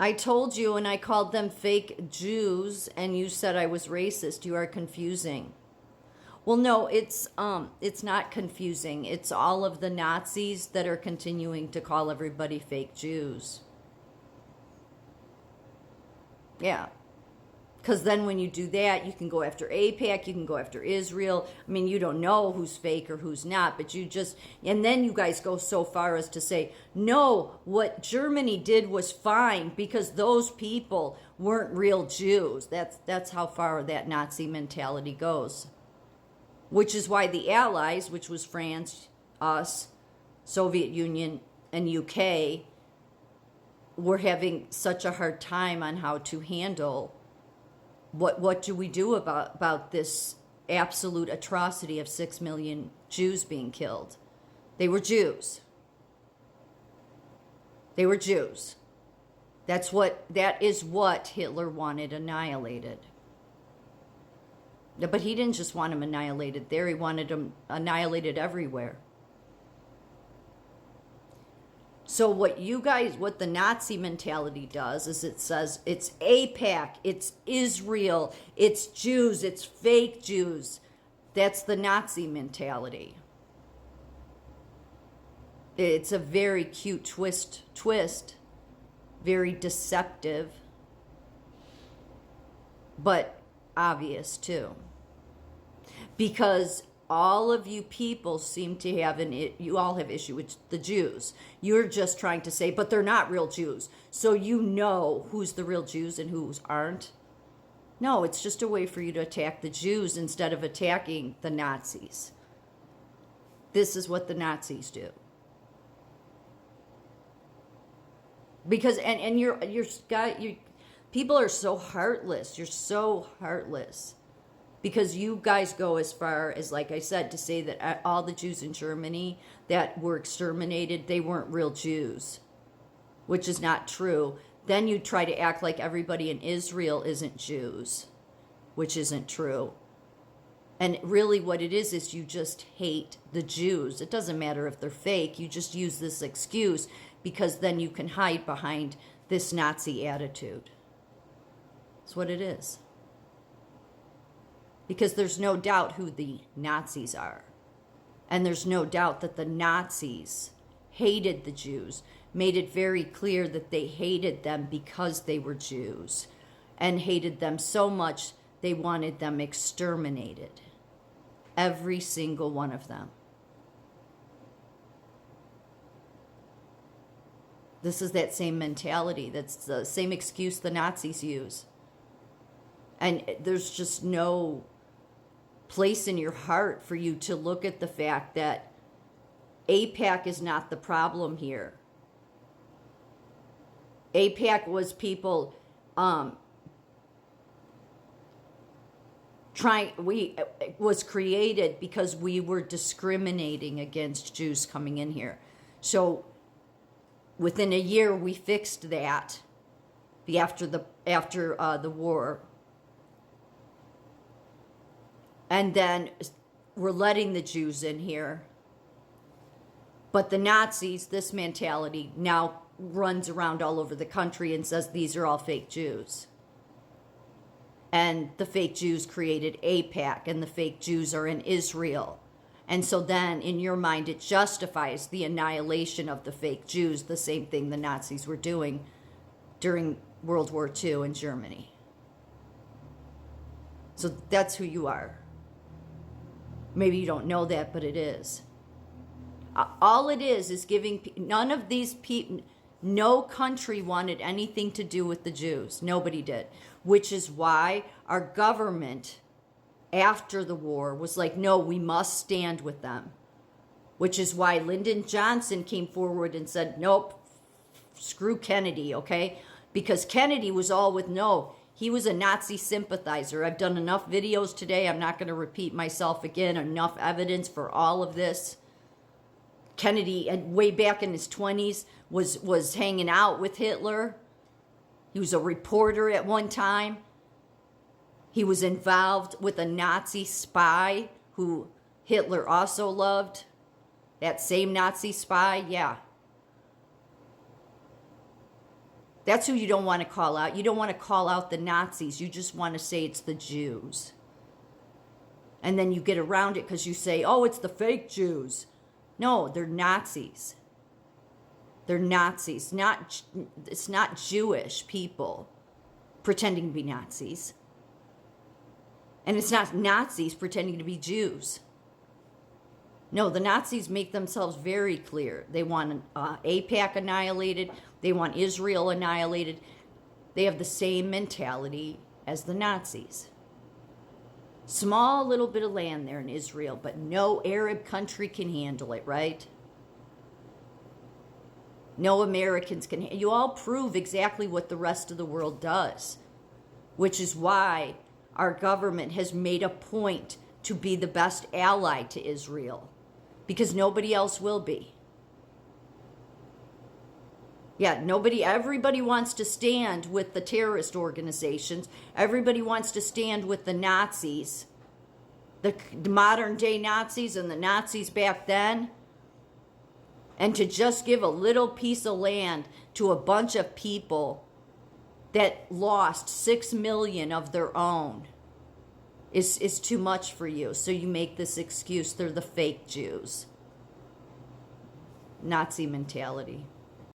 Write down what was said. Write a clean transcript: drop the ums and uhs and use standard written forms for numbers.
I told you and I called them fake Jews and you said I was racist. You are confusing. Well, no, it's not confusing. It's all of the Nazis that are continuing to call everybody fake Jews. Yeah. Because then when you do that, you can go after AIPAC, you can go after Israel. I mean, you don't know who's fake or who's not, but you just, and then you guys go so far as to say, no, what Germany did was fine because those people weren't real Jews. That's how far that Nazi mentality goes. Which is why the Allies, which was France, us, Soviet Union, and UK, were having such a hard time on how to handle what do we do about this absolute atrocity of 6 million Jews being killed? They were Jews. They were Jews. That is what Hitler wanted annihilated. But he didn't just want them annihilated there, he wanted them annihilated everywhere. So what the Nazi mentality does is it says it's AIPAC, it's Israel, it's Jews, it's fake Jews. That's the Nazi mentality. It's a very cute twist, very deceptive, but obvious too. Because all of you people seem to have you all have issue with the Jews. You're just trying to say, but they're not real Jews. So you know who's the real Jews and who's aren't. No, it's just a way for you to attack the Jews instead of attacking the Nazis. This is what the Nazis do. Because and you're people are so heartless. You're so heartless. Because you guys go as far as, like I said, to say that all the Jews in Germany that were exterminated, they weren't real Jews, which is not true. Then you try to act like everybody in Israel isn't Jews, which isn't true. And really what it is you just hate the Jews. It doesn't matter if they're fake. You just use this excuse because then you can hide behind this Nazi attitude. That's what it is. Because there's no doubt who the Nazis are. And there's no doubt that the Nazis hated the Jews, made it very clear that they hated them because they were Jews, and hated them so much they wanted them exterminated. Every single one of them. This is that same mentality. That's the same excuse the Nazis use. And there's just no place in your heart for you to look at the fact that AIPAC is not the problem here. AIPAC was people was created because we were discriminating against Jews coming in here. So within a year we fixed that after the war. And then we're letting the Jews in here. But the Nazis, this mentality, now runs around all over the country and says these are all fake Jews. And the fake Jews created AIPAC, and the fake Jews are in Israel. And so then, in your mind, it justifies the annihilation of the fake Jews, the same thing the Nazis were doing during World War II in Germany. So that's who you are. Maybe you don't know that, but it is. All it is giving, none of these people, no country wanted anything to do with the Jews. Nobody did. Which is why our government, after the war, was like, no, we must stand with them. Which is why Lyndon Johnson came forward and said, nope, screw Kennedy, okay? Because Kennedy was all with no. He was a Nazi sympathizer. I've done enough videos today. I'm not going to repeat myself again. Enough evidence for all of this. Kennedy, way back in his 20s, was hanging out with Hitler. He was a reporter at one time. He was involved with a Nazi spy who Hitler also loved. That same Nazi spy, yeah. That's who you don't want to call out. You don't want to call out the Nazis. You just want to say it's the Jews. And then you get around it because you say, oh, it's the fake Jews. No, they're Nazis. They're Nazis. It's not Jewish people pretending to be Nazis. And it's not Nazis pretending to be Jews. No, the Nazis make themselves very clear. They want AIPAC annihilated. They want Israel annihilated. They have the same mentality as the Nazis. Small little bit of land there in Israel, but no Arab country can handle it, right? No Americans can. You all prove exactly what the rest of the world does, which is why our government has made a point to be the best ally to Israel, because nobody else will be. Yeah, everybody wants to stand with the terrorist organizations. Everybody wants to stand with the Nazis, the modern day Nazis and the Nazis back then. And to just give a little piece of land to a bunch of people that lost 6 million of their own is too much for you. So you make this excuse, they're the fake Jews. Nazi mentality.